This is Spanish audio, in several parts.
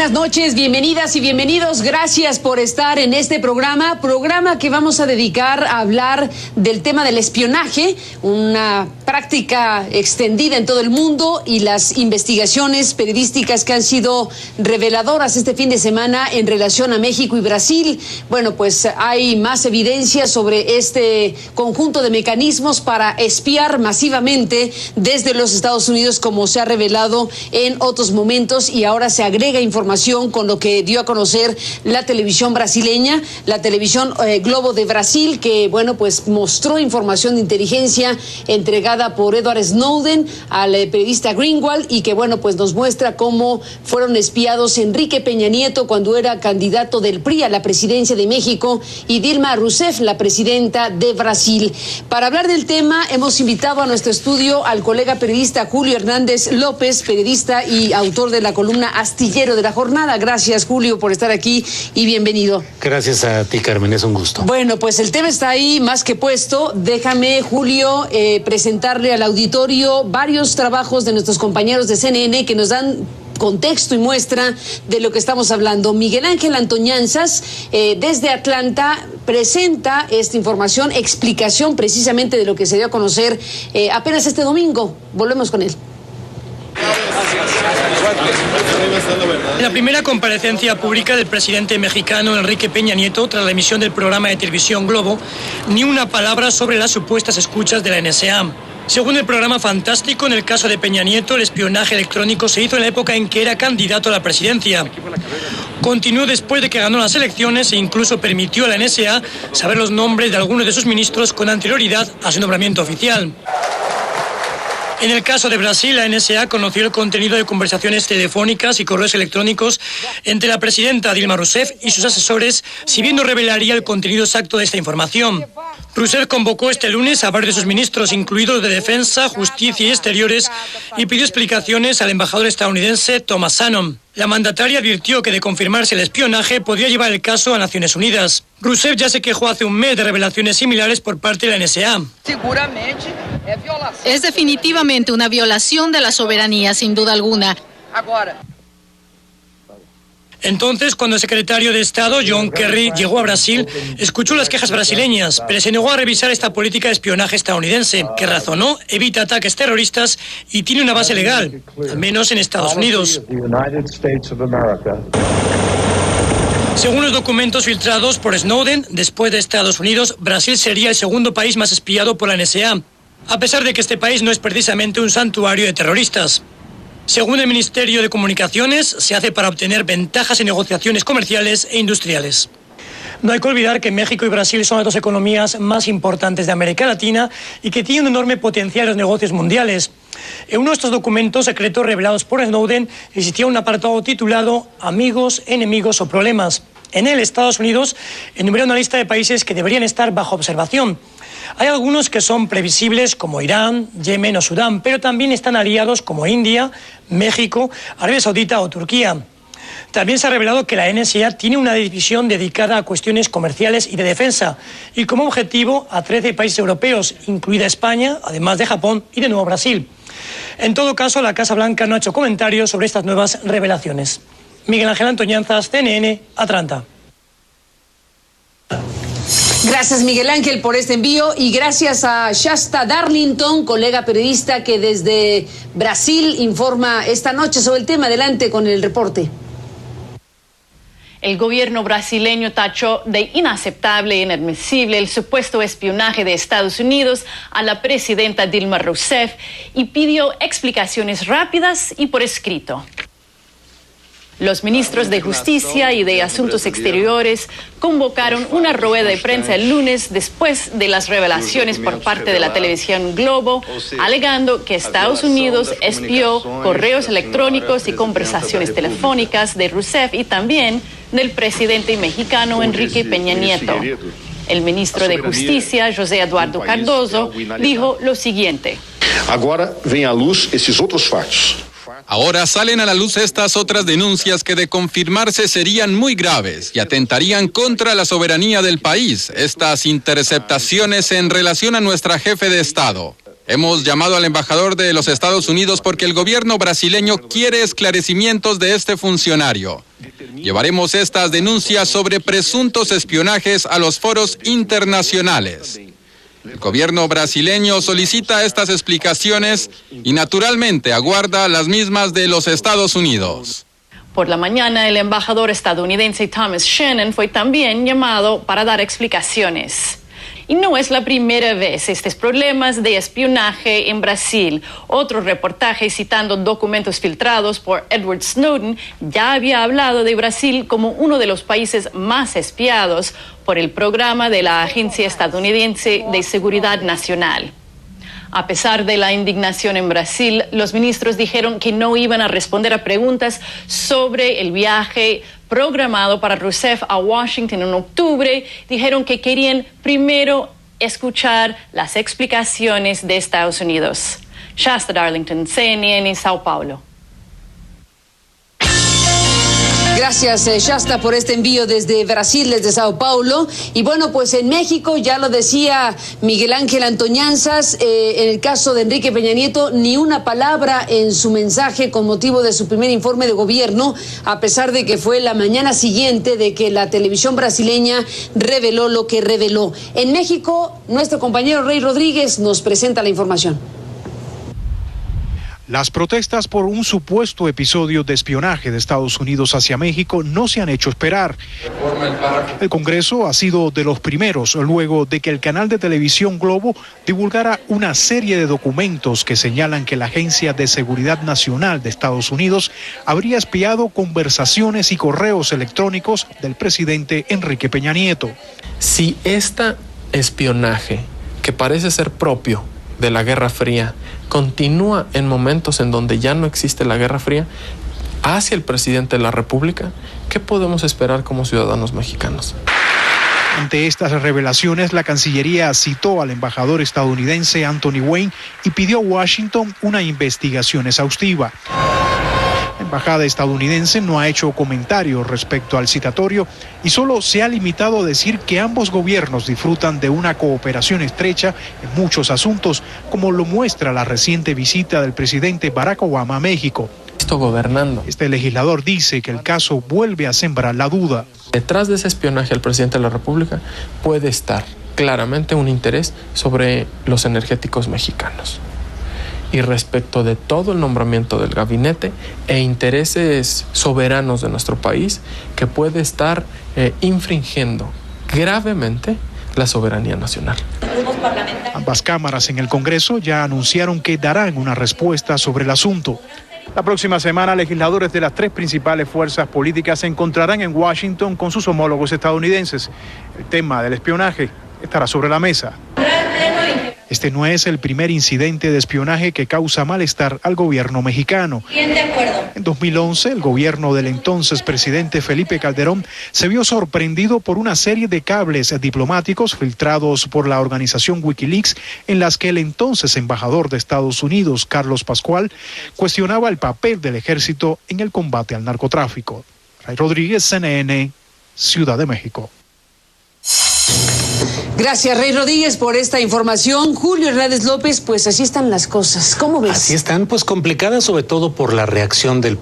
buenas noches, bienvenidas y bienvenidos. Gracias por estar en este programa que vamos a dedicar a hablar del tema del espionaje, una práctica extendida en todo el mundo y las investigaciones periodísticas que han sido reveladoras este fin de semana en relación a México y Brasil. Bueno, pues hay más evidencia sobre este conjunto de mecanismos para espiar masivamente desde los Estados Unidos, como se ha revelado en otros momentos, y ahora se agrega información con lo que dio a conocer la televisión brasileña, la televisión Globo de Brasil, que bueno, pues mostró información de inteligencia entregada por Edward Snowden al periodista Greenwald, y que bueno, pues nos muestra cómo fueron espiados Enrique Peña Nieto cuando era candidato del PRI a la presidencia de México y Dilma Rousseff, la presidenta de Brasil. Para hablar del tema hemos invitado a nuestro estudio al colega periodista Julio Hernández López, periodista y autor de la columna Astillero de la Jornada. Gracias, Julio, por estar aquí y bienvenido. Gracias a ti, Carmen, es un gusto. Bueno, pues el tema está ahí más que puesto. Déjame, Julio, presentarle al auditorio varios trabajos de nuestros compañeros de CNN que nos dan contexto y muestra de lo que estamos hablando. Miguel Ángel Antoñanzas, desde Atlanta, presenta esta información, explicación precisamente de lo que se dio a conocer apenas este domingo. Volvemos con él. En la primera comparecencia pública del presidente mexicano Enrique Peña Nieto tras la emisión del programa de televisión Globo, ni una palabra sobre las supuestas escuchas de la NSA. Según el programa Fantástico, en el caso de Peña Nieto, el espionaje electrónico se hizo en la época en que era candidato a la presidencia. Continuó después de que ganó las elecciones e incluso permitió a la NSA saber los nombres de algunos de sus ministros con anterioridad a su nombramiento oficial. En el caso de Brasil, la NSA conoció el contenido de conversaciones telefónicas y correos electrónicos entre la presidenta Dilma Rousseff y sus asesores, si bien no revelaría el contenido exacto de esta información. Rousseff convocó este lunes a varios de sus ministros, incluidos de Defensa, Justicia y Exteriores, y pidió explicaciones al embajador estadounidense Thomas Shannon. La mandataria advirtió que de confirmarse el espionaje podría llevar el caso a Naciones Unidas. Rousseff ya se quejó hace un mes de revelaciones similares por parte de la NSA. Es definitivamente una violación de la soberanía, sin duda alguna. Entonces, cuando el secretario de Estado, John Kerry, llegó a Brasil, escuchó las quejas brasileñas, pero se negó a revisar esta política de espionaje estadounidense, que razonó, evita ataques terroristas y tiene una base legal, al menos en Estados Unidos. Según los documentos filtrados por Snowden, después de Estados Unidos, Brasil sería el segundo país más espiado por la NSA, a pesar de que este país no es precisamente un santuario de terroristas. Según el Ministerio de Comunicaciones, se hace para obtener ventajas en negociaciones comerciales e industriales. No hay que olvidar que México y Brasil son las dos economías más importantes de América Latina y que tienen un enorme potencial en los negocios mundiales. En uno de estos documentos secretos revelados por Snowden existía un apartado titulado Amigos, Enemigos o Problemas. En él, Estados Unidos enumera una lista de países que deberían estar bajo observación. Hay algunos que son previsibles, como Irán, Yemen o Sudán, pero también están aliados como India, México, Arabia Saudita o Turquía. También se ha revelado que la NSA tiene una división dedicada a cuestiones comerciales y de defensa, y como objetivo a 13 países europeos, incluida España, además de Japón y de nuevo Brasil. En todo caso, la Casa Blanca no ha hecho comentarios sobre estas nuevas revelaciones. Miguel Ángel Antoñanzas, CNN, Atlanta. Gracias, Miguel Ángel, por este envío, y gracias a Shasta Darlington, colega periodista que desde Brasil informa esta noche sobre el tema. Adelante con el reporte. El gobierno brasileño tachó de inaceptable e inadmisible el supuesto espionaje de Estados Unidos a la presidenta Dilma Rousseff y pidió explicaciones rápidas y por escrito. Los ministros de Justicia y de Asuntos Exteriores convocaron una rueda de prensa el lunes después de las revelaciones por parte de la televisión Globo, alegando que Estados Unidos espió correos electrónicos y conversaciones telefónicas de Rousseff y también del presidente mexicano Enrique Peña Nieto. El ministro de Justicia, José Eduardo Cardoso, dijo lo siguiente. Agora vem à luz esses outros fatos. Ahora salen a la luz estas otras denuncias que de confirmarse serían muy graves y atentarían contra la soberanía del país. Estas interceptaciones en relación a nuestra jefe de Estado. Hemos llamado al embajador de los Estados Unidos porque el gobierno brasileño quiere esclarecimientos de este funcionario. Llevaremos estas denuncias sobre presuntos espionajes a los foros internacionales. El gobierno brasileño solicita estas explicaciones y naturalmente aguarda las mismas de los Estados Unidos. Por la mañana, el embajador estadounidense Thomas Shannon fue también llamado para dar explicaciones. Y no es la primera vez estos problemas de espionaje en Brasil. Otro reportaje citando documentos filtrados por Edward Snowden ya había hablado de Brasil como uno de los países más espiados por el programa de la Agencia Estadounidense de Seguridad Nacional. A pesar de la indignación en Brasil, los ministros dijeron que no iban a responder a preguntas sobre el viaje programado para Rousseff a Washington en octubre. Dijeron que querían primero escuchar las explicaciones de Estados Unidos. Shasta Darlington, CNN, Sao Paulo. Gracias, Shasta, por este envío desde Brasil, desde Sao Paulo. Y bueno, pues en México, ya lo decía Miguel Ángel Antoñanzas, en el caso de Enrique Peña Nieto, ni una palabra en su mensaje con motivo de su primer informe de gobierno, a pesar de que fue la mañana siguiente de que la televisión brasileña reveló lo que reveló. En México, nuestro compañero Rey Rodríguez nos presenta la información. Las protestas por un supuesto episodio de espionaje de Estados Unidos hacia México no se han hecho esperar. El Congreso ha sido de los primeros luego de que el canal de televisión Globo divulgara una serie de documentos que señalan que la Agencia de Seguridad Nacional de Estados Unidos habría espiado conversaciones y correos electrónicos del presidente Enrique Peña Nieto. Si este espionaje, que parece ser propio de la Guerra Fría, continúa en momentos en donde ya no existe la Guerra Fría hacia el presidente de la República, ¿qué podemos esperar como ciudadanos mexicanos? Ante estas revelaciones, la Cancillería citó al embajador estadounidense Anthony Wayne y pidió a Washington una investigación exhaustiva. La embajada estadounidense no ha hecho comentarios respecto al citatorio y solo se ha limitado a decir que ambos gobiernos disfrutan de una cooperación estrecha en muchos asuntos, como lo muestra la reciente visita del presidente Barack Obama a México. Gobernando. Este legislador dice que el caso vuelve a sembrar la duda. Detrás de ese espionaje al presidente de la República puede estar claramente un interés sobre los energéticos mexicanos. Y respecto de todo el nombramiento del gabinete e intereses soberanos de nuestro país que puede estar infringiendo gravemente la soberanía nacional. Ambas cámaras en el Congreso ya anunciaron que darán una respuesta sobre el asunto. La próxima semana, legisladores de las tres principales fuerzas políticas se encontrarán en Washington con sus homólogos estadounidenses. El tema del espionaje estará sobre la mesa. Este no es el primer incidente de espionaje que causa malestar al gobierno mexicano. Bien, de acuerdo. En 2011, el gobierno del entonces presidente Felipe Calderón se vio sorprendido por una serie de cables diplomáticos filtrados por la organización Wikileaks, en las que el entonces embajador de Estados Unidos, Carlos Pascual, cuestionaba el papel del ejército en el combate al narcotráfico. Ray Rodríguez, CNN, Ciudad de México. Gracias, Rey Rodríguez, por esta información. Julio Hernández López, pues así están las cosas. ¿Cómo ves? Así están, pues complicadas, sobre todo por la reacción de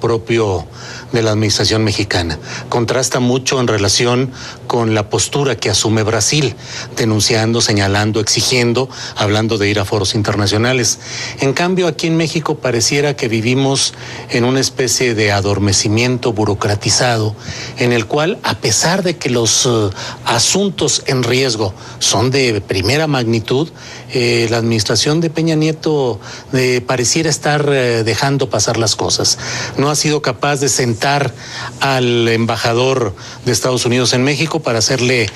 la administración mexicana. Contrasta mucho en relación con la postura que asume Brasil, denunciando, señalando, exigiendo, hablando de ir a foros internacionales. En cambio, aquí en México pareciera que vivimos en una especie de adormecimiento burocratizado, en el cual, a pesar de que los asuntos en riesgo son de primera magnitud, la administración de Peña Nieto pareciera estar dejando pasar las cosas. No ha sido capaz de sentar al embajador de Estados Unidos en México para hacerle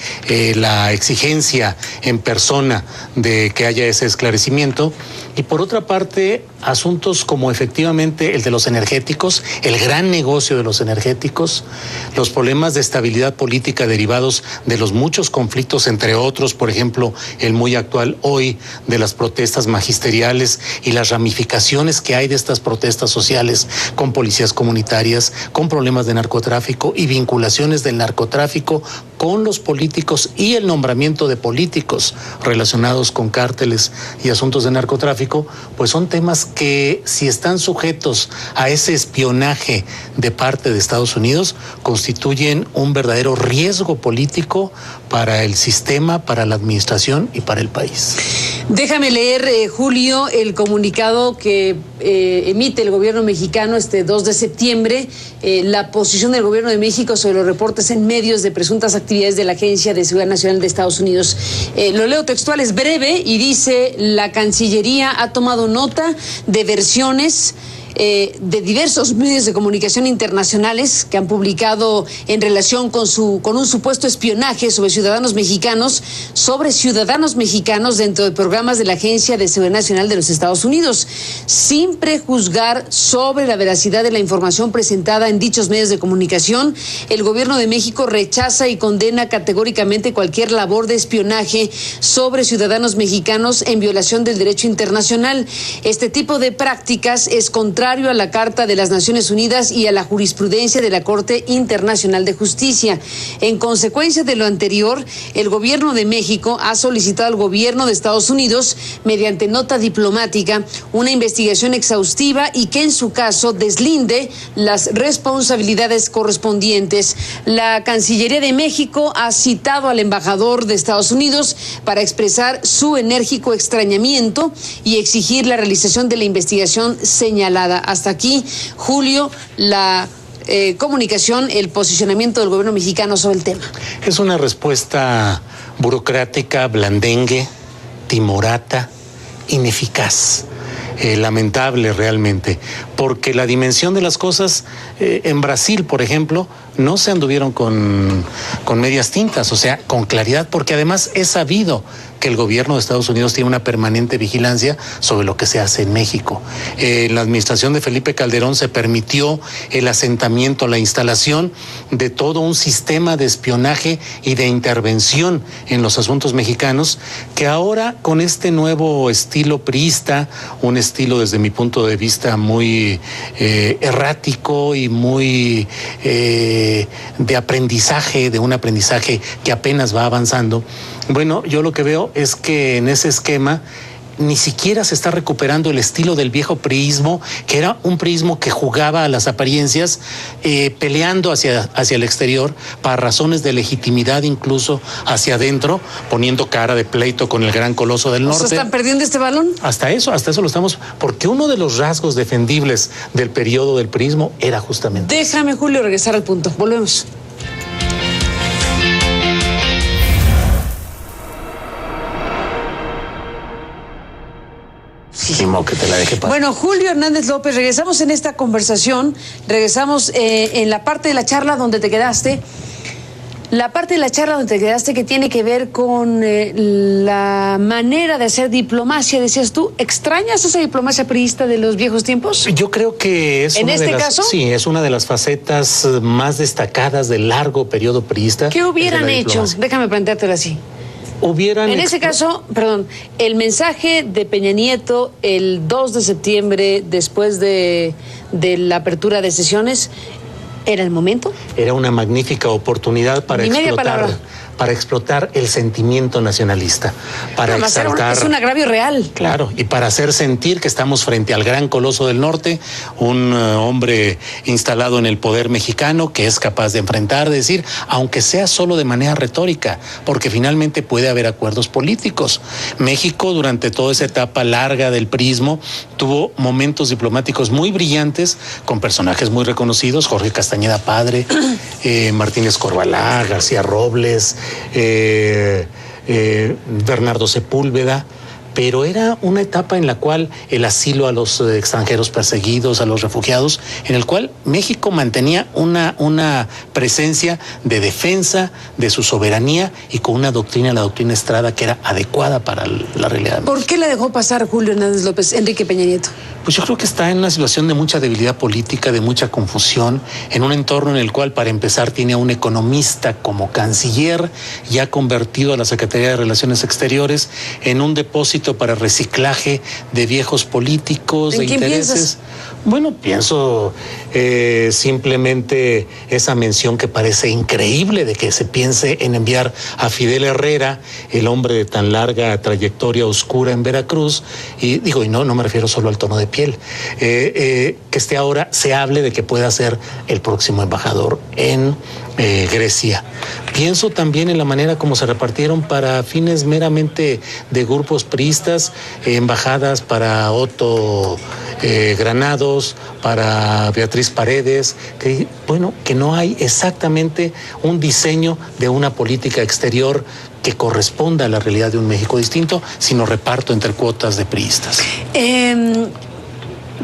la exigencia en persona de que haya ese esclarecimiento. Y por otra parte, asuntos como efectivamente el de los energéticos, el gran negocio de los energéticos, los problemas de estabilidad política derivados de los muchos conflictos, entre otros, por ejemplo, el muy actual hoy de las protestas magisteriales y las ramificaciones que hay de estas protestas sociales con policías comunitarias, con problemas de narcotráfico y vinculaciones del narcotráfico con los políticos y el nombramiento de políticos relacionados con cárteles y asuntos de narcotráfico, pues son temas que, si están sujetos a ese espionaje de parte de Estados Unidos, constituyen un verdadero riesgo político para el sistema, para la administración y para el país. Déjame leer, Julio, el comunicado que emite el gobierno mexicano este 2 de septiembre, la posición del gobierno de México sobre los reportes en medios de presuntas actividades de la Agencia de Seguridad Nacional de Estados Unidos. Lo leo textual, es breve y dice: la Cancillería ha tomado nota de versiones de diversos medios de comunicación internacionales que han publicado en relación con un supuesto espionaje sobre ciudadanos mexicanos dentro de programas de la Agencia de Seguridad Nacional de los Estados Unidos, sin prejuzgar sobre la veracidad de la información presentada en dichos medios de comunicación. El gobierno de México rechaza y condena categóricamente cualquier labor de espionaje sobre ciudadanos mexicanos en violación del derecho internacional. Este tipo de prácticas es contrario a la Carta de las Naciones Unidas y a la jurisprudencia de la Corte Internacional de Justicia. En consecuencia de lo anterior, el gobierno de México ha solicitado al gobierno de Estados Unidos, mediante nota diplomática, una investigación exhaustiva y que en su caso deslinde las responsabilidades correspondientes. La Cancillería de México ha citado al embajador de Estados Unidos para expresar su enérgico extrañamiento y exigir la realización de la investigación señalada. Hasta aquí, Julio, la comunicación, el posicionamiento del gobierno mexicano sobre el tema. Es una respuesta burocrática, blandengue, timorata, ineficaz. Lamentable realmente, porque la dimensión de las cosas en Brasil, por ejemplo, no se anduvieron con medias tintas, o sea, con claridad, porque además es sabido que el gobierno de Estados Unidos tiene una permanente vigilancia sobre lo que se hace en México. En la administración de Felipe Calderón se permitió el asentamiento, la instalación de todo un sistema de espionaje y de intervención en los asuntos mexicanos, que ahora con este nuevo estilo priista, un estilo desde mi punto de vista muy errático y muy de aprendizaje, de un aprendizaje que apenas va avanzando. Bueno, yo lo que veo es que en ese esquema ni siquiera se está recuperando el estilo del viejo priismo, que era un priismo que jugaba a las apariencias, peleando hacia el exterior para razones de legitimidad, incluso hacia adentro, poniendo cara de pleito con el gran coloso del norte. ¿Se están perdiendo este balón? Hasta eso lo estamos, porque uno de los rasgos defendibles del periodo del priismo era justamente... Déjame, Julio, regresar al punto. Volvemos. Que te la deje pasar. Bueno, Julio Hernández López, regresamos en esta conversación, regresamos en la parte de la charla donde te quedaste. La parte de la charla donde te quedaste que tiene que ver con la manera de hacer diplomacia, decías tú. ¿Extrañas esa diplomacia priista de los viejos tiempos? Yo creo que es ¿En este caso? Sí, es una de las facetas más destacadas del largo periodo priista. ¿Qué hubieran hecho? Déjame planteártelo así. En ese caso, el mensaje de Peña Nieto el 2 de septiembre, después de la apertura de sesiones, ¿era el momento? Era una magnífica oportunidad para explotar el sentimiento nacionalista, para exaltar... Es un agravio real. Claro, y para hacer sentir que estamos frente al gran coloso del norte, un hombre instalado en el poder mexicano que es capaz de enfrentar, de decir, aunque sea solo de manera retórica, porque finalmente puede haber acuerdos políticos. México, durante toda esa etapa larga del priismo, tuvo momentos diplomáticos muy brillantes, con personajes muy reconocidos, Jorge Castañeda Padre, Martínez Corvalá, García Robles, Bernardo Sepúlveda, pero era una etapa en la cual el asilo a los extranjeros perseguidos, a los refugiados, en el cual México mantenía una presencia de defensa de su soberanía y con una doctrina, la doctrina Estrada, que era adecuada para la realidad. ¿Por qué la dejó pasar Julio Hernández López, Enrique Peña Nieto? Pues yo creo que está en una situación de mucha debilidad política, de mucha confusión, en un entorno en el cual, para empezar, tiene a un economista como canciller, ya convertido a la Secretaría de Relaciones Exteriores, en un depósito propósito para reciclaje de viejos políticos, de quién intereses. piensas? Bueno, pienso simplemente esa mención que parece increíble de que se piense en enviar a Fidel Herrera, el hombre de tan larga trayectoria oscura en Veracruz, y digo, y no me refiero solo al tono de piel, que ahora se hable de que pueda ser el próximo embajador en Grecia. Pienso también en la manera como se repartieron para fines meramente de grupos priistas, embajadas para Otto Granados, para Beatriz Paredes, que no hay exactamente un diseño de una política exterior que corresponda a la realidad de un México distinto, sino reparto entre cuotas de priistas.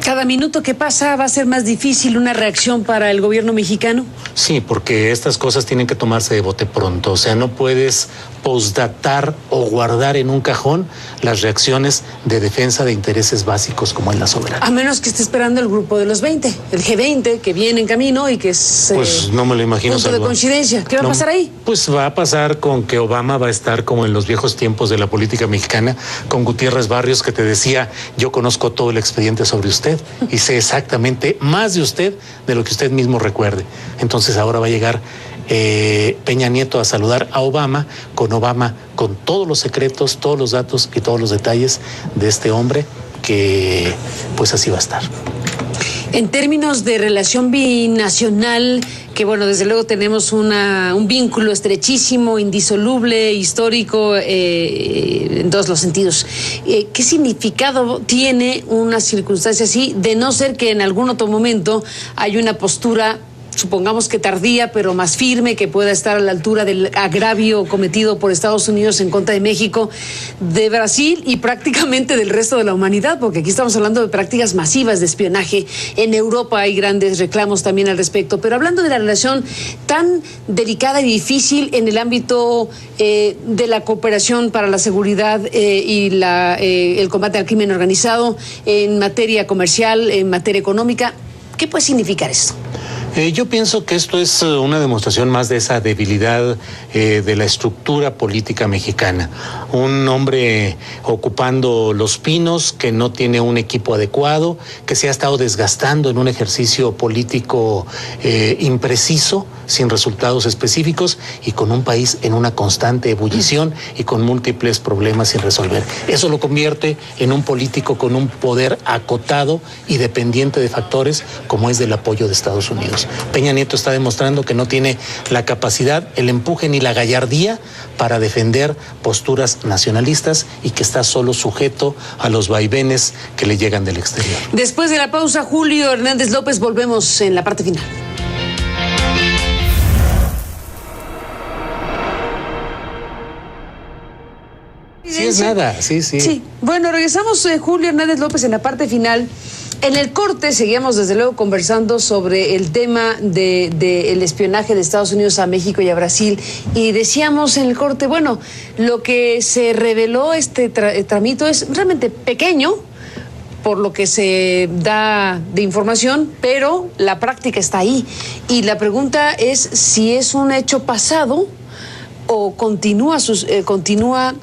¿Cada minuto que pasa va a ser más difícil una reacción para el gobierno mexicano? Sí, porque estas cosas tienen que tomarse de bote pronto. O sea, no puedes postdatar o guardar en un cajón las reacciones de defensa de intereses básicos como es la soberanía. A menos que esté esperando el grupo de los 20, el G20, que viene en camino y que es pues no me lo imagino, punto de coincidencia. ¿Qué va a pasar ahí? Pues va a pasar con que Obama va a estar como en los viejos tiempos de la política mexicana, con Gutiérrez Barrios, que te decía, yo conozco todo el expediente sobre usted y sé exactamente más de usted de lo que usted mismo recuerde. Entonces ahora va a llegar Peña Nieto a saludar a Obama con todos los secretos, todos los datos y todos los detalles de este hombre que pues así va a estar. En términos de relación binacional, que bueno, desde luego tenemos un vínculo estrechísimo, indisoluble, histórico, en todos los sentidos. ¿Qué significado tiene una circunstancia así, de no ser que en algún otro momento hay una postura, supongamos que tardía, pero más firme, que pueda estar a la altura del agravio cometido por Estados Unidos en contra de México, de Brasil y prácticamente del resto de la humanidad? Porque aquí estamos hablando de prácticas masivas de espionaje. En Europa hay grandes reclamos también al respecto. Pero hablando de la relación tan delicada y difícil en el ámbito de la cooperación para la seguridad y el combate al crimen organizado, en materia comercial, en materia económica, ¿qué puede significar esto? Yo pienso que esto es una demostración más de esa debilidad de la estructura política mexicana. Un hombre ocupando los pinos, que no tiene un equipo adecuado, que se ha estado desgastando en un ejercicio político impreciso, sin resultados específicos y con un país en una constante ebullición y con múltiples problemas sin resolver. Eso lo convierte en un político con un poder acotado y dependiente de factores como es del apoyo de Estados Unidos. Peña Nieto está demostrando que no tiene la capacidad, el empuje ni la gallardía para defender posturas nacionalistas y que está solo sujeto a los vaivenes que le llegan del exterior. Después de la pausa, Julio Hernández López, volvemos en la parte final. Sí, es nada, sí. Sí, bueno, regresamos, Julio Hernández López, en la parte final. En el corte seguíamos desde luego conversando sobre el tema del espionaje de Estados Unidos a México y a Brasil, y decíamos en el corte, bueno, lo que se reveló tramito es realmente pequeño por lo que se da de información, pero la práctica está ahí, y la pregunta es si es un hecho pasado o continúa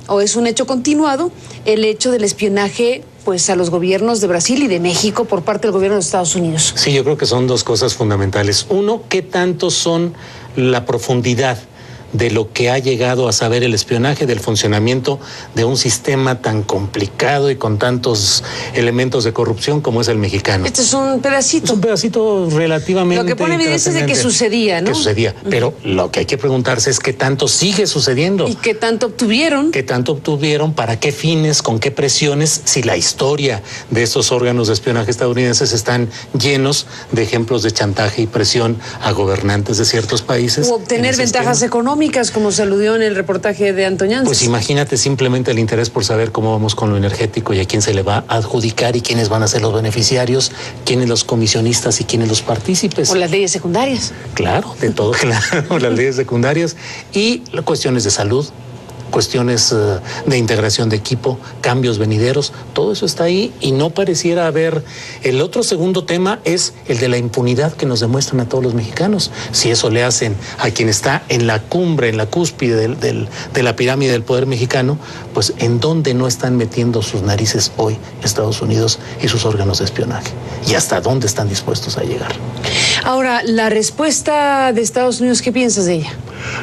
o es un hecho continuado el hecho del espionaje pues a los gobiernos de Brasil y de México por parte del gobierno de Estados Unidos. Sí, yo creo que son dos cosas fundamentales. Uno, ¿qué tanto son la profundidad de lo que ha llegado a saber el espionaje, del funcionamiento de un sistema tan complicado y con tantos elementos de corrupción como es el mexicano? Este es un pedacito. Es un pedacito relativamente. Lo que pone evidencia es de que sucedía, ¿no? Que sucedía, pero lo que hay que preguntarse es qué tanto sigue sucediendo. ¿Y qué tanto obtuvieron? ¿Qué tanto obtuvieron? ¿Para qué fines? ¿Con qué presiones? Si la historia de estos órganos de espionaje estadounidenses están llenos de ejemplos de chantaje y presión a gobernantes de ciertos países. O obtener ventajas económicas, como se aludió en el reportaje de Antoñanzas. Pues imagínate simplemente el interés por saber cómo vamos con lo energético y a quién se le va a adjudicar y quiénes van a ser los beneficiarios, quiénes los comisionistas y quiénes los partícipes. O las leyes secundarias. Claro, de todo, claro, las leyes secundarias y cuestiones de salud, cuestiones de integración de equipo, cambios venideros, todo eso está ahí y no pareciera haber. El otro segundo tema es el de la impunidad que nos demuestran a todos los mexicanos. Si eso le hacen a quien está en la cumbre, en la cúspide de la pirámide del poder mexicano, pues ¿en dónde no están metiendo sus narices hoy Estados Unidos y sus órganos de espionaje? ¿Y hasta dónde están dispuestos a llegar? Ahora, la respuesta de Estados Unidos, ¿qué piensas de ella?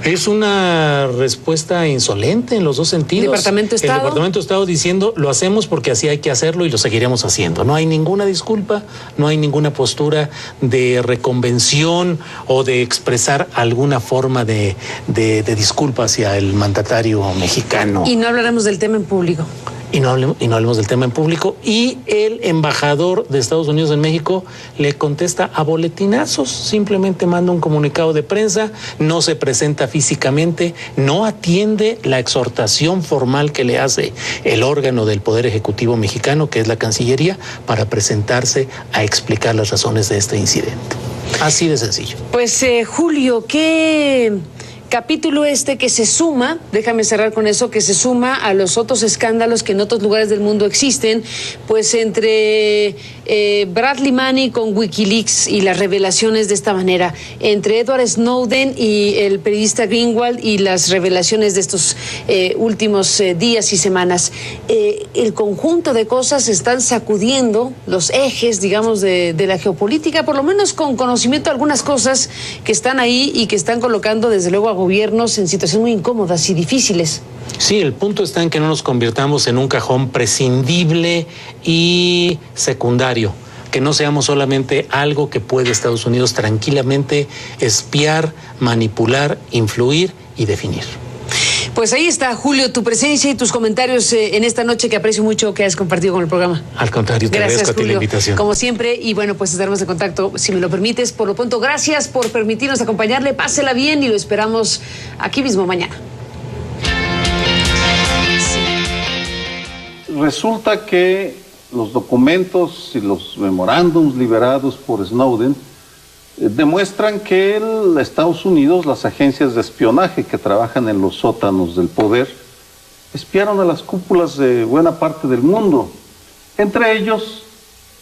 Es una respuesta insolente en los dos sentidos. ¿Departamento de Estado? El Departamento de Estado diciendo, lo hacemos porque así hay que hacerlo y lo seguiremos haciendo. No hay ninguna disculpa, no hay ninguna postura de reconvención o de expresar alguna forma de disculpa hacia el mandatario mexicano. Y no hablaremos del tema en público. Y no hablemos del tema en público. Y el embajador de Estados Unidos en México le contesta a boletinazos, simplemente manda un comunicado de prensa, no se presenta físicamente, no atiende la exhortación formal que le hace el órgano del Poder Ejecutivo mexicano, que es la Cancillería, para presentarse a explicar las razones de este incidente. Así de sencillo. Pues Julio, ¿qué capítulo que se suma, déjame cerrar con eso, que se suma a los otros escándalos que en otros lugares del mundo existen, pues entre Bradley Manning con Wikileaks y las revelaciones de esta manera, entre Edward Snowden y el periodista Greenwald y las revelaciones de estos últimos días y semanas. El conjunto de cosas están sacudiendo los ejes, digamos, de la geopolítica, por lo menos con conocimiento de algunas cosas que están ahí y que están colocando desde luego a gobiernos en situaciones muy incómodas y difíciles. Sí, el punto está en que no nos convirtamos en un cajón prescindible y secundario, que no seamos solamente algo que puede Estados Unidos tranquilamente espiar, manipular, influir y definir. Pues ahí está, Julio, tu presencia y tus comentarios en esta noche, que aprecio mucho que hayas compartido con el programa. Al contrario, te agradezco a ti la invitación. Como siempre, y bueno, pues estaremos en contacto, si me lo permites. Por lo pronto, gracias por permitirnos acompañarle, pásela bien y lo esperamos aquí mismo mañana. Resulta que los documentos y los memorándums liberados por Snowden demuestran que Estados Unidos, las agencias de espionaje que trabajan en los sótanos del poder, espiaron a las cúpulas de buena parte del mundo, entre ellos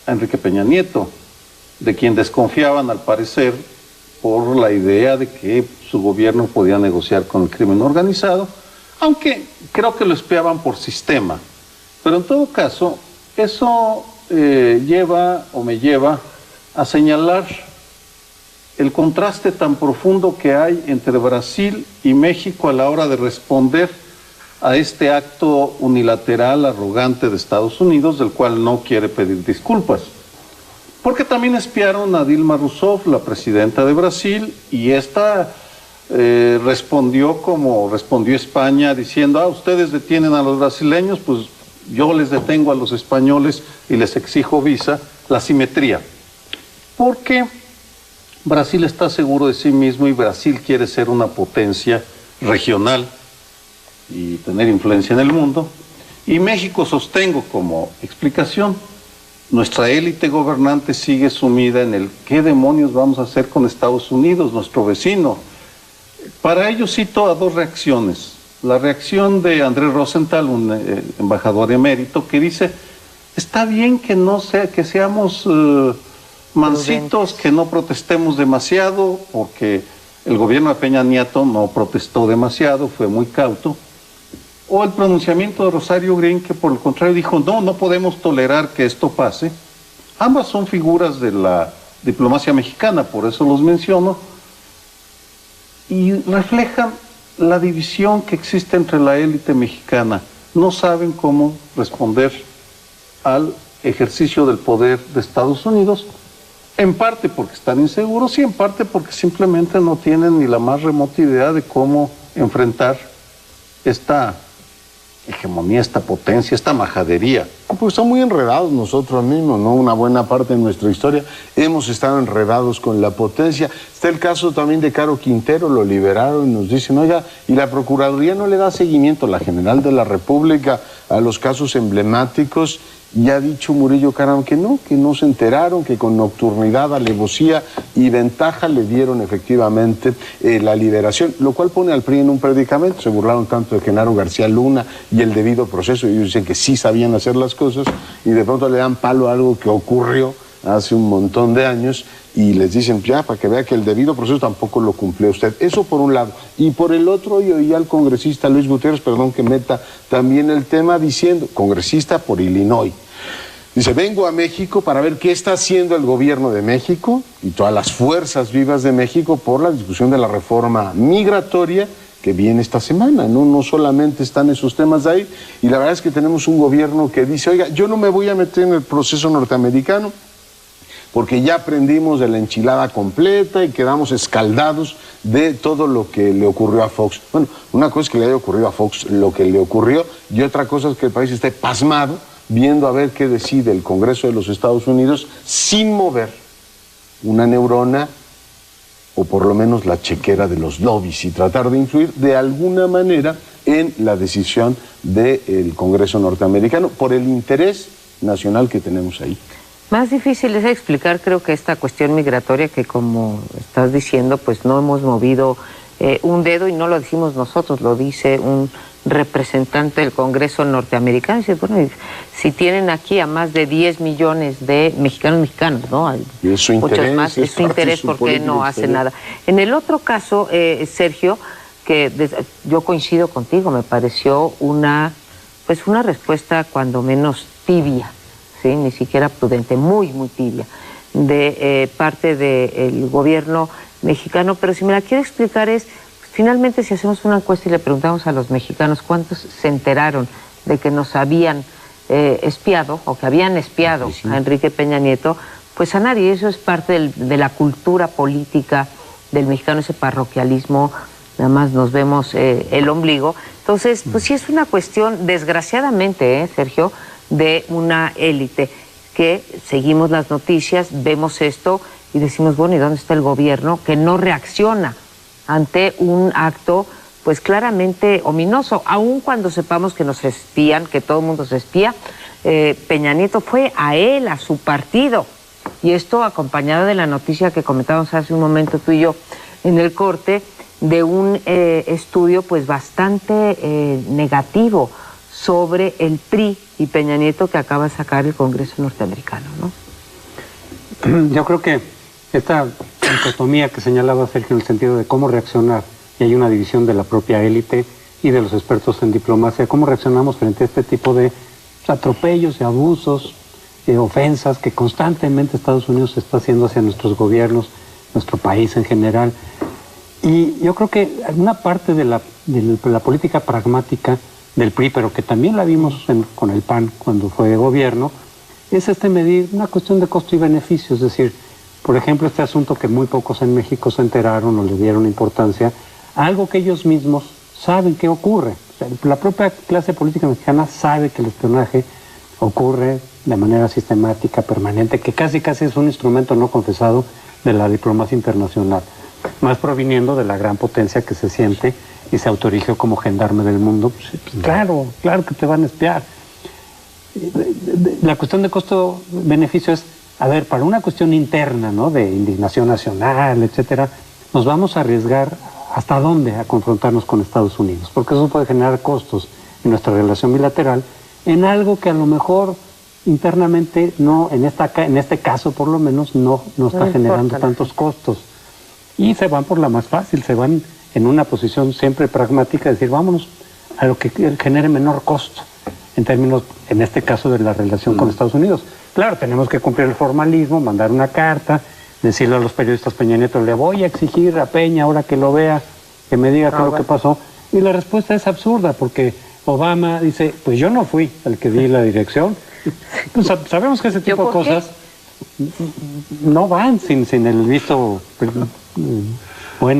a Enrique Peña Nieto, de quien desconfiaban al parecer por la idea de que su gobierno podía negociar con el crimen organizado, aunque creo que lo espiaban por sistema. Pero en todo caso, eso me lleva a señalar el contraste tan profundo que hay entre Brasil y México a la hora de responder a este acto unilateral, arrogante de Estados Unidos, del cual no quiere pedir disculpas. Porque también espiaron a Dilma Rousseff, la presidenta de Brasil, y esta respondió como respondió España, diciendo, ustedes detienen a los brasileños, pues yo les detengo a los españoles y les exijo visa, la simetría. Porque Brasil está seguro de sí mismo y Brasil quiere ser una potencia regional y tener influencia en el mundo. Y México, sostengo como explicación, nuestra élite gobernante sigue sumida en el ¿qué demonios vamos a hacer con Estados Unidos, nuestro vecino? Para ello cito a dos reacciones. La reacción de Andrés Rosenthal, un embajador emérito, que dice, está bien que que seamos mansitos, que no protestemos demasiado, porque el gobierno de Peña Nieto no protestó demasiado, fue muy cauto. O el pronunciamiento de Rosario Green, que por el contrario dijo, no podemos tolerar que esto pase. Ambas son figuras de la diplomacia mexicana, por eso los menciono, y reflejan la división que existe entre la élite mexicana. No saben cómo responder al ejercicio del poder de Estados Unidos, en parte porque están inseguros y en parte porque simplemente no tienen ni la más remota idea de cómo enfrentar esta hegemonía, esta potencia, esta majadería. Pues estamos muy enredados nosotros mismos, ¿no? Una buena parte de nuestra historia hemos estado enredados con la potencia. Está el caso también de Caro Quintero, lo liberaron y nos dicen, oiga, y la Procuraduría no le da seguimiento, la General de la República, a los casos emblemáticos, y ha dicho Murillo Caram que no se enteraron, que con nocturnidad, alevosía y ventaja le dieron efectivamente la liberación, lo cual pone al PRI en un predicamento. Se burlaron tanto de Genaro García Luna y el debido proceso, y ellos dicen que sí sabían hacer las cosas, y de pronto le dan palo a algo que ocurrió hace un montón de años, y les dicen, ya, para que vea que el debido proceso tampoco lo cumplió usted. Eso por un lado. Y por el otro, yo oí al congresista Luis Gutiérrez, perdón que meta también el tema, diciendo, congresista por Illinois, dice, vengo a México para ver qué está haciendo el gobierno de México y todas las fuerzas vivas de México por la discusión de la reforma migratoria que viene esta semana. No solamente están esos temas ahí, y la verdad es que tenemos un gobierno que dice, oiga, yo no me voy a meter en el proceso norteamericano, porque ya aprendimos de la enchilada completa y quedamos escaldados de todo lo que le ocurrió a Fox. Bueno, una cosa es que le haya ocurrido a Fox lo que le ocurrió, y otra cosa es que el país esté pasmado viendo a ver qué decide el Congreso de los Estados Unidos sin mover una neurona, o por lo menos la chequera de los lobbies, y tratar de influir de alguna manera en la decisión del Congreso norteamericano por el interés nacional que tenemos ahí. Más difícil es explicar, creo, que esta cuestión migratoria, que como estás diciendo, pues no hemos movido un dedo, y no lo decimos nosotros, lo dice un representante del Congreso norteamericano. Dice, bueno, si tienen aquí a más de 10 millones de mexicanos, ¿no? Hay muchos más, es su interés, ¿por qué no hace nada? En el otro caso, Sergio, que yo coincido contigo, me pareció una respuesta cuando menos tibia, ¿sí? Ni siquiera prudente, muy tibia, de parte del gobierno mexicano. Pero si me la quiere explicar es, finalmente, si hacemos una encuesta y le preguntamos a los mexicanos cuántos se enteraron de que nos habían espiado, o que habían espiado a Enrique Peña Nieto, pues a nadie. Eso es parte de la cultura política del mexicano, ese parroquialismo, nada más nos vemos el ombligo. Entonces, pues sí es una cuestión, desgraciadamente, Sergio, de una élite, que seguimos las noticias, vemos esto y decimos, bueno, ¿y dónde está el gobierno que no reacciona ante un acto pues claramente ominoso? Aun cuando sepamos que nos espían, que todo el mundo se espía, Peña Nieto fue a él, a su partido, y esto acompañado de la noticia que comentábamos hace un momento tú y yo en el corte, de un estudio pues bastante negativo sobre el PRI y Peña Nieto que acaba de sacar el Congreso norteamericano, ¿no? Yo creo que esta dicotomía que señalaba Sergio, en el sentido de cómo reaccionar, y hay una división de la propia élite y de los expertos en diplomacia, cómo reaccionamos frente a este tipo de atropellos y abusos, ofensas que constantemente Estados Unidos está haciendo hacia nuestros gobiernos, nuestro país en general. Y yo creo que una parte de la política pragmática del PRI, pero que también la vimos con el PAN cuando fue gobierno, es medir una cuestión de costo y beneficio. Es decir, por ejemplo, este asunto que muy pocos en México se enteraron o le dieron importancia, algo que ellos mismos saben que ocurre. O sea, la propia clase política mexicana sabe que el espionaje ocurre de manera sistemática, permanente, que casi es un instrumento no confesado de la diplomacia internacional, más proviniendo de la gran potencia que se siente y se autorigió como gendarme del mundo. Pues, claro que te van a espiar. La cuestión de costo-beneficio es, a ver, para una cuestión interna, ¿no?, de indignación nacional, etcétera, nos vamos a arriesgar hasta dónde a confrontarnos con Estados Unidos, porque eso puede generar costos en nuestra relación bilateral, en algo que a lo mejor internamente no, en este caso por lo menos, no está generando tantos costos. Y se van por la más fácil, se van en una posición siempre pragmática, de decir, vámonos a lo que genere menor costo, en términos, en este caso, de la relación con Estados Unidos. Claro, tenemos que cumplir el formalismo, mandar una carta, decirle a los periodistas, Peña Nieto, le voy a exigir a Peña, ahora que lo vea, que me diga todo lo que pasó. Y la respuesta es absurda, porque Obama dice, pues yo no fui el que di la dirección. Pues sabemos que ese tipo de cosas no van sin el visto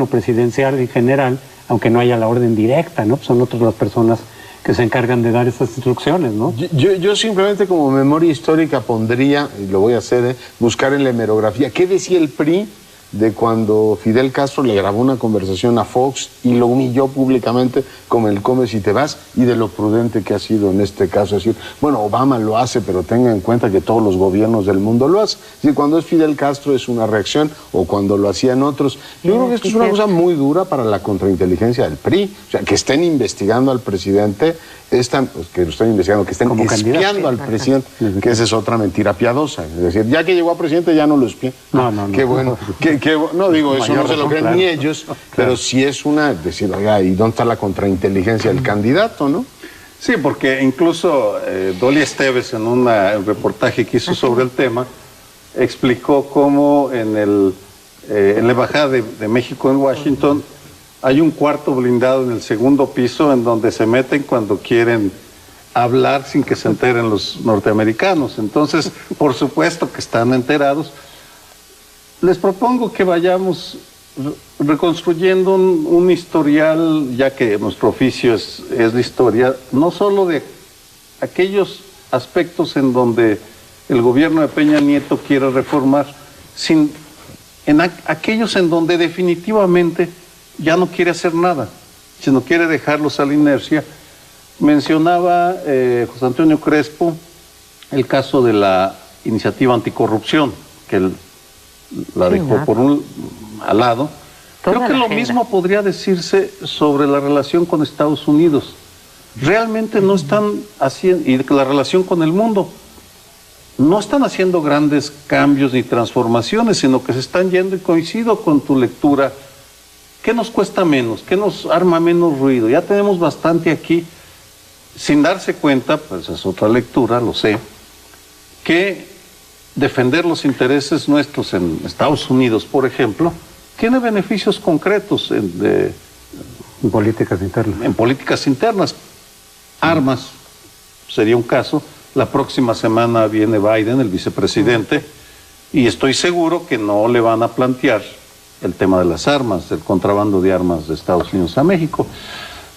presidencial en general, aunque no haya la orden directa, ¿no? Son otras las personas que se encargan de dar esas instrucciones, ¿no? Yo simplemente como memoria histórica pondría, y lo voy a hacer, buscar en la hemerografía, ¿qué decía el PRI de cuando Fidel Castro le grabó una conversación a Fox y lo humilló públicamente como el come si te vas, y de lo prudente que ha sido en este caso. Es decir, bueno, Obama lo hace, pero tenga en cuenta que todos los gobiernos del mundo lo hacen. Es decir, cuando es Fidel Castro es una reacción, o cuando lo hacían otros. Yo creo que esto es una cosa muy dura para la contrainteligencia del PRI. O sea, que estén investigando al presidente, pues, que lo estén investigando, que estén espiando al presidente, que esa es otra mentira piadosa. Es decir, ya que llegó a presidente ya no lo espía. No. Qué bueno. No digo, eso no se lo creen ni ellos, pero sí es una, decir, oiga, ¿y dónde está la contrainteligencia del candidato, no? Sí, porque incluso Dolly Esteves, en un reportaje que hizo sobre el tema, explicó cómo en la Embajada de México en Washington hay un cuarto blindado en el segundo piso en donde se meten cuando quieren hablar sin que se enteren los norteamericanos. Entonces, por supuesto que están enterados. Les propongo que vayamos reconstruyendo un historial, ya que nuestro oficio es la historia, no solo de aquellos aspectos en donde el gobierno de Peña Nieto quiere reformar, sino en aquellos en donde definitivamente ya no quiere hacer nada, sino quiere dejarlos a la inercia. Mencionaba José Antonio Crespo el caso de la iniciativa anticorrupción, que la dejó por al lado. Creo que lo mismo podría decirse sobre la relación con Estados Unidos. Realmente no están haciendo, y la relación con el mundo, no están haciendo grandes cambios ni transformaciones, sino que se están yendo, y coincido con tu lectura. ¿Qué nos cuesta menos? ¿Qué nos arma menos ruido? Ya tenemos bastante aquí, sin darse cuenta, pues es otra lectura, lo sé, que defender los intereses nuestros en Estados Unidos, por ejemplo, tiene beneficios concretos en políticas internas. En políticas internas. Armas sería un caso. La próxima semana viene Biden, el vicepresidente, y estoy seguro que no le van a plantear el tema de las armas, del contrabando de armas de Estados Unidos a México.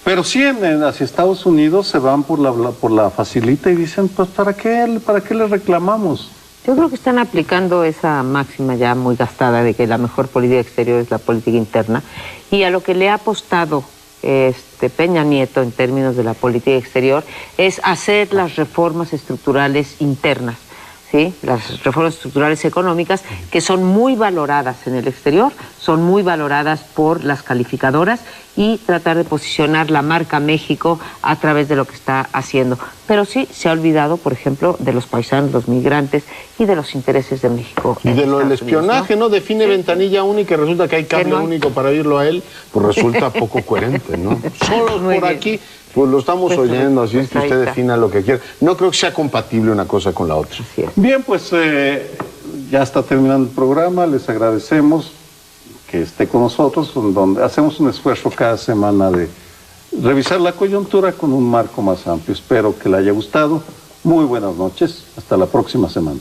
Pero sí, hacia Estados Unidos se van por la facilita y dicen, pues ¿para qué le reclamamos? Yo creo que están aplicando esa máxima ya muy gastada de que la mejor política exterior es la política interna, y a lo que le ha apostado Peña Nieto en términos de la política exterior es hacer las reformas estructurales internas, ¿sí? Las reformas estructurales económicas, que son muy valoradas en el exterior, son muy valoradas por las calificadoras, y tratar de posicionar la marca México a través de lo que está haciendo. Pero sí se ha olvidado, por ejemplo, de los paisanos, los migrantes y de los intereses de México. Y de lo del espionaje, ¿no? Define ventanilla única y resulta que hay cable único para oírlo a él, pues resulta poco coherente, ¿no? Solos por aquí, pues lo estamos oyendo, así es que usted defina lo que quiera. No creo que sea compatible una cosa con la otra. Bien, pues ya está terminando el programa, les agradecemos que esté con nosotros, donde hacemos un esfuerzo cada semana de revisar la coyuntura con un marco más amplio. Espero que le haya gustado. Muy buenas noches. Hasta la próxima semana.